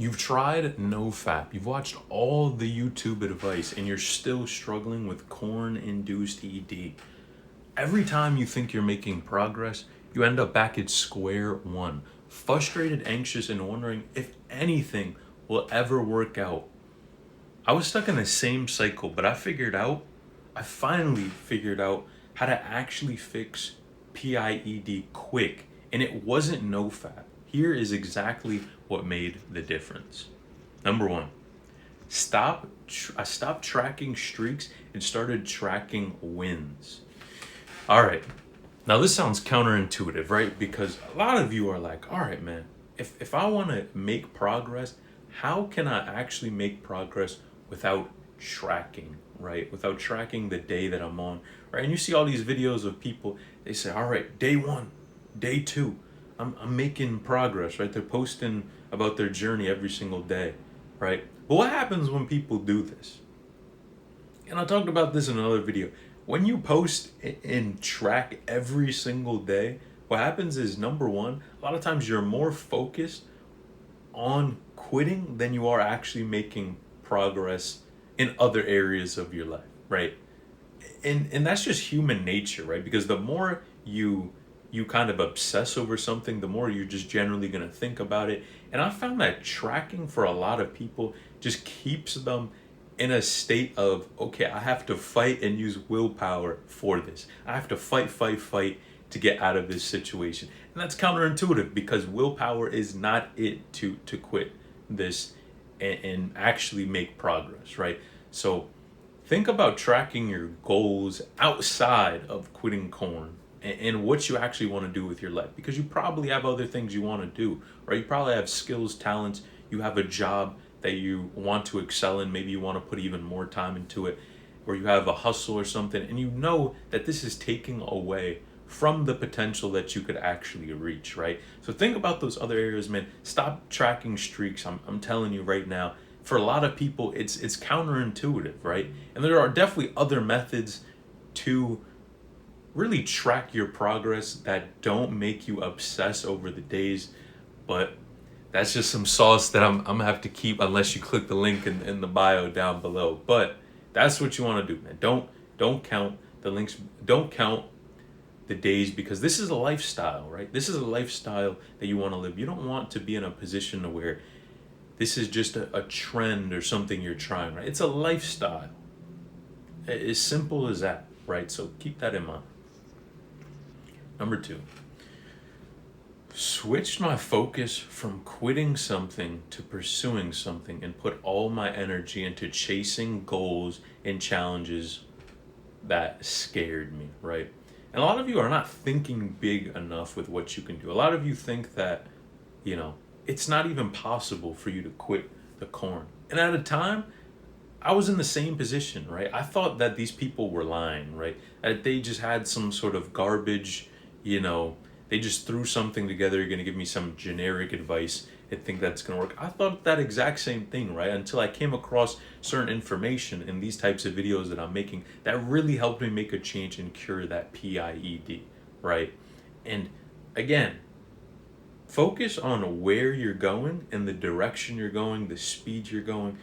You've tried nofap, you've watched all the YouTube advice, and you're still struggling with corn-induced ED. Every time you think you're making progress, you end up back at square one, frustrated, anxious, and wondering if anything will ever work out. I was stuck in the same cycle, but I finally figured out how to actually fix PIED quick, and it wasn't nofap. Here is exactly what made the difference. Number one, I stopped tracking streaks and started tracking wins. All right. Now this sounds counterintuitive, right? Because a lot of you are like, all right, man, if I want to make progress, how can I actually make progress without tracking, right? Without tracking the day that I'm on, right? And you see all these videos of people, they say, all right, day one, day two, I'm making progress, right? They're posting about their journey every single day, right? But what happens when people do this? And I talked about this in another video. When you post and track every single day, what happens is, number one, a lot of times you're more focused on quitting than you are actually making progress in other areas of your life, right? And that's just human nature, right? Because the more you kind of obsess over something, the more you're just generally going to think about it. And I found that tracking for a lot of people just keeps them in a state of, okay, I have to fight and use willpower for this. I have to fight to get out of this situation. And that's counterintuitive because willpower is not it to quit this and actually make progress, right? So think about tracking your goals outside of quitting corn and what you actually want to do with your life, because you probably have other things you want to do, right? You probably have skills, talents, you have a job that you want to excel in, maybe you want to put even more time into it, or you have a hustle or something, and you know that this is taking away from the potential that you could actually reach, right? So think about those other areas, man. Stop tracking streaks. I'm telling you right now, for a lot of people, it's counterintuitive, right? And there are definitely other methods to really track your progress that don't make you obsess over the days, but that's just some sauce that I'm gonna have to keep unless you click the link in the bio down below. But that's what you want to do, man. Don't count the links. Don't count the days, because this is a lifestyle, right? This is a lifestyle that you want to live. You don't want to be in a position where this is just a trend or something you're trying, right? It's a lifestyle. As simple as that, right? So keep that in mind. Number two, switched my focus from quitting something to pursuing something and put all my energy into chasing goals and challenges that scared me, right? And a lot of you are not thinking big enough with what you can do. A lot of you think that, it's not even possible for you to quit the corn. And at a time, I was in the same position, right? I thought that these people were lying, right? That they just had some sort of garbage, they just threw something together, you're going to give me some generic advice and think that's going to work. I thought that exact same thing, right? Until I came across certain information in these types of videos that I'm making that really helped me make a change and cure that PIED, right? And again, focus on where you're going and the direction you're going, the speed you're going,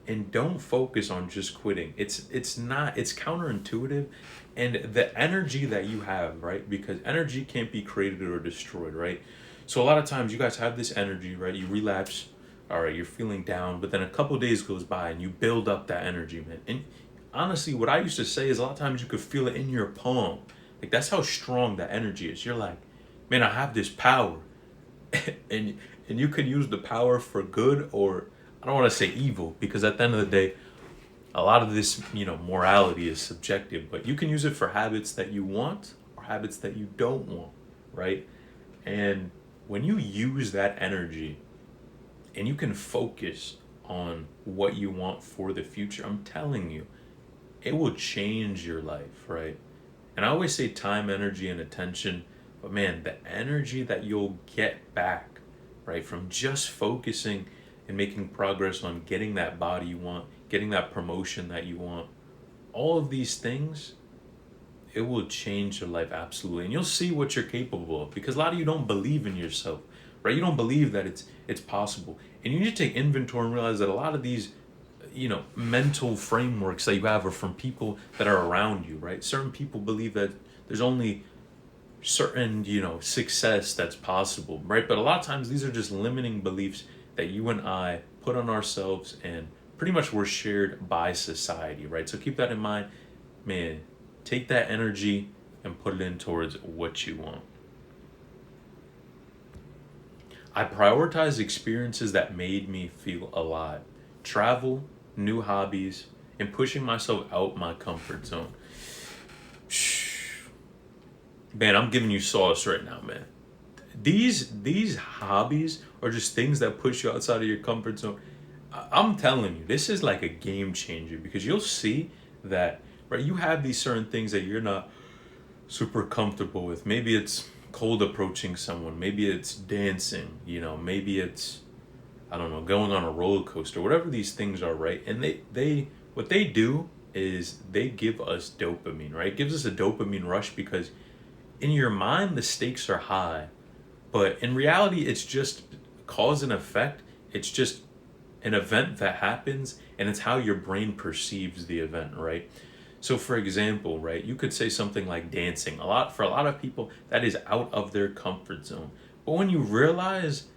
and don't focus on just quitting. It's counterintuitive, and the energy that you have, right? Because energy can't be created or destroyed, right? So a lot of times you guys have this energy, right? You relapse, all right, you're feeling down, but then a couple days goes by and you build up that energy, man. And honestly, what I used to say is a lot of times you could feel it in your palm. Like, that's how strong that energy is. You're like, man, I have this power. and you could use the power for good, or I don't want to say evil, because at the end of the day, a lot of this, morality is subjective, but you can use it for habits that you want or habits that you don't want, right? And when you use that energy and you can focus on what you want for the future, I'm telling you, it will change your life, right? And I always say time, energy, and attention, but man, the energy that you'll get back, right, from just focusing and making progress on getting that body you want, getting that promotion that you want, all of these things, it will change your life absolutely. And you'll see what you're capable of, because a lot of you don't believe in yourself, right? You don't believe that it's possible. And you need to take inventory and realize that a lot of these, mental frameworks that you have are from people that are around you, right? Certain people believe that there's only certain, success that's possible, right? But a lot of times these are just limiting beliefs that you and I put on ourselves and pretty much were shared by society, right? So keep that in mind, man. Take that energy and put it in towards what you want. I prioritize experiences that made me feel alive. Travel, new hobbies, and pushing myself out my comfort zone. Man, I'm giving you sauce right now, man. These hobbies are just things that push you outside of your comfort zone. I'm telling you, this is like a game changer because you'll see that, right? You have these certain things that you're not super comfortable with. Maybe it's cold approaching someone. Maybe it's dancing. Maybe it's, I don't know, going on a roller coaster. Whatever these things are, right? And they what they do is they give us dopamine, right? It gives us a dopamine rush because in your mind the stakes are high, but in reality it's just cause and effect. It's just an event that happens, and it's how your brain perceives the event, right? So for example, right, you could say something like dancing. For a lot of people that is out of their comfort zone. But when you realize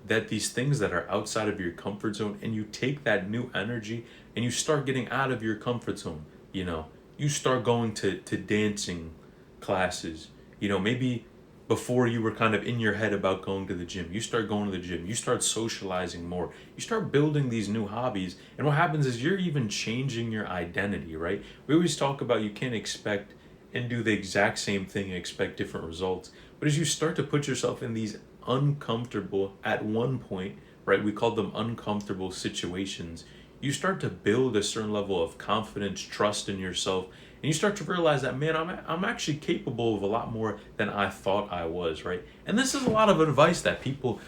that these things that are outside of your comfort zone and you take that new energy and you start getting out of your comfort zone, you start going to dancing classes. Maybe before you were kind of in your head about going to the gym, you start going to the gym, you start socializing more, you start building these new hobbies, and what happens is you're even changing your identity, right? We always talk about you can't expect and do the exact same thing and expect different results, but as you start to put yourself in these uncomfortable, at one point, right, we call them uncomfortable situations, you start to build a certain level of confidence, trust in yourself, and you start to realize that, man, I'm actually capable of a lot more than I thought I was, right? And this is a lot of advice that people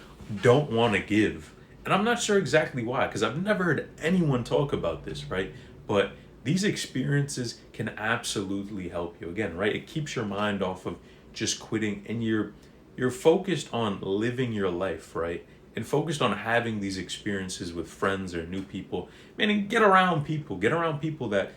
don't want to give. And I'm not sure exactly why, because I've never heard anyone talk about this, right? But these experiences can absolutely help you. Again, right? It keeps your mind off of just quitting, and you're focused on living your life, right? And focused on having these experiences with friends or new people. Man, and get around people. Get around people that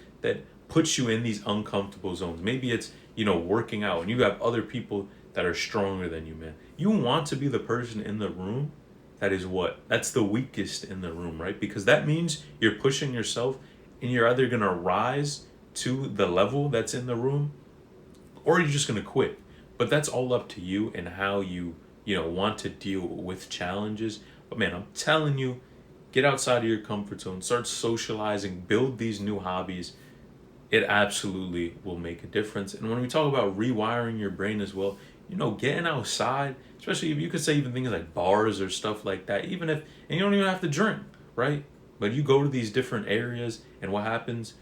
puts you in these uncomfortable zones. Maybe it's, working out and you have other people that are stronger than you, man. You want to be the person in the room that is what? That's the weakest in the room, right? Because that means you're pushing yourself and you're either going to rise to the level that's in the room or you're just going to quit. But that's all up to you and how you want to deal with challenges. But man, I'm telling you, get outside of your comfort zone, start socializing, build these new hobbies. It absolutely will make a difference. And when we talk about rewiring your brain as well, getting outside, especially if you could say even things like bars or stuff like that, and you don't even have to drink, right? But you go to these different areas and what happens,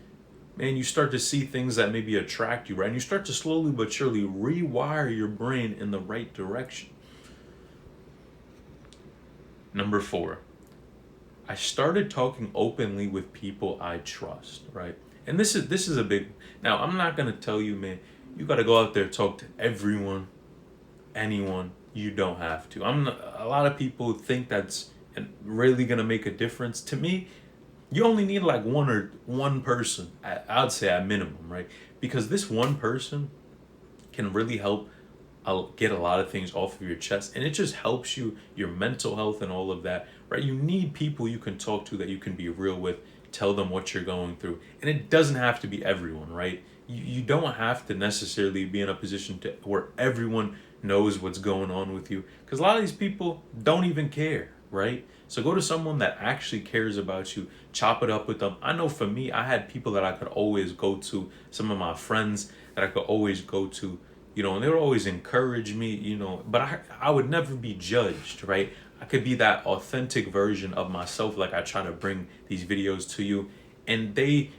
man, you start to see things that maybe attract you, right? And you start to slowly but surely rewire your brain in the right direction. Number 4, I started talking openly with people I trust, right? And this is a big. Now, I'm not gonna tell you, man, you gotta go out there talk to everyone, anyone. You don't have to. A lot of people think that's really gonna make a difference. To me, you only need like one person. I'd say at minimum, right? Because this one person can really help get a lot of things off of your chest, and it just helps your mental health and all of that, right? You need people you can talk to that you can be real with, tell them what you're going through, and it doesn't have to be everyone, right? You don't have to necessarily be in a position where everyone knows what's going on with you, because a lot of these people don't even care, right? So go to someone that actually cares about you, chop it up with them. I know for me, I had people that I could always go to, some of my friends that I could always go to, and they would always encourage me, but I would never be judged, right? I could be that authentic version of myself, like I try to bring these videos to you. And they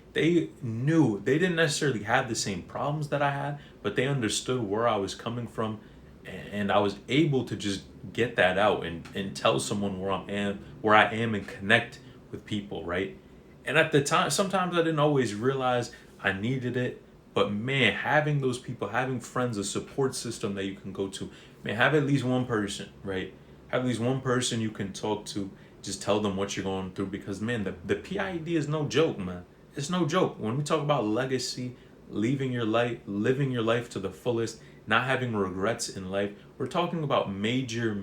knew they didn't necessarily have the same problems that I had, but they understood where I was coming from, and I was able to just get that out and tell someone where I am and connect with people, right? And at the time, sometimes I didn't always realize I needed it. But man, having those people, having friends, a support system that you can go to, man, have at least one person, right? Have at least one person you can talk to. Just tell them what you're going through, because man, the PIED is no joke, man. It's no joke. When we talk about legacy, living your life to the fullest, not having regrets in life, we're talking about major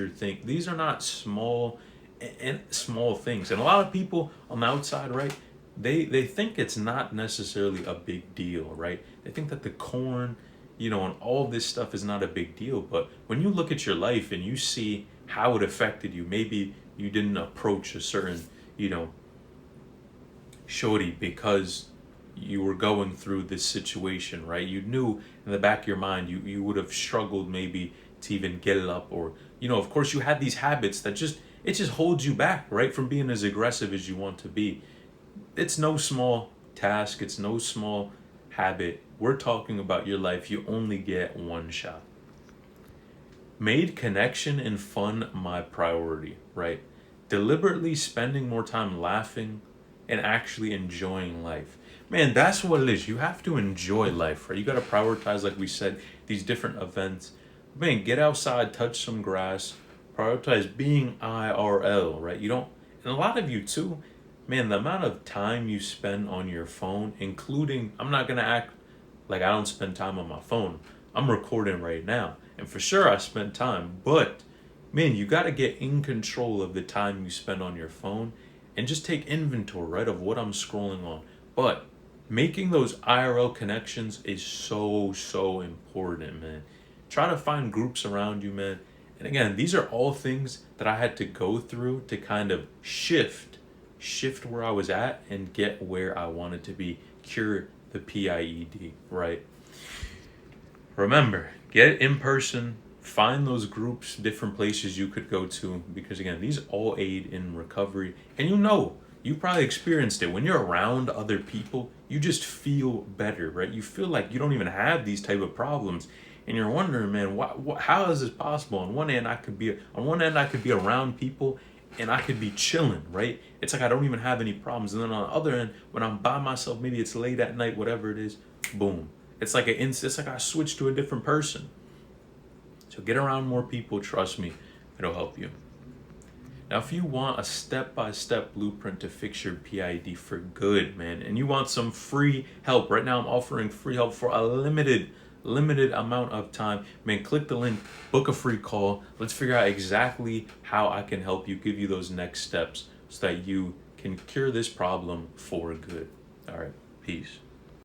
things. These are not small things. And a lot of people on the outside, right? They think it's not necessarily a big deal, right? They think that the corn, and all this stuff is not a big deal. But when you look at your life and you see how it affected you, maybe you didn't approach a certain, shorty because you were going through this situation, right? You knew in the back of your mind you would have struggled maybe to even get it up, or of course you had these habits that just holds you back, right, from being as aggressive as you want to be. It's no small task, it's no small habit. We're talking about your life. You only get one shot. Made connection and fun my priority, right? Deliberately spending more time laughing and actually enjoying life. Man, that's what it is. You have to enjoy life, right? You got to prioritize, like we said, these different events. Man, get outside, touch some grass, prioritize being IRL, right? You don't, and a lot of you too, man, the amount of time you spend on your phone, including, I'm not going to act like I don't spend time on my phone. I'm recording right now. And for sure, I spend time. But, man, you got to get in control of the time you spend on your phone and just take inventory, right, of what I'm scrolling on. But making those IRL connections is so important, man. Try to find groups around you, man. And again, these are all things that I had to go through to kind of shift where I was at and get where I wanted to be, cure the PIED, right? Remember, get in person, find those groups, different places you could go to, because again, these all aid in recovery. And you probably experienced it. When you're around other people, you just feel better, right? You feel like you don't even have these type of problems. And you're wondering, man, how is this possible? On one end, I could be around people and I could be chilling, right? It's like I don't even have any problems. And then on the other end, when I'm by myself, maybe it's late at night, whatever it is, boom. It's like I switched to a different person. So get around more people. Trust me, it'll help you. Now, if you want a step-by-step blueprint to fix your PID for good, man, and you want some free help, right now I'm offering free help for a limited amount of time. Man, click the link, book a free call. Let's figure out exactly how I can help you, give you those next steps so that you can cure this problem for good. All right, peace.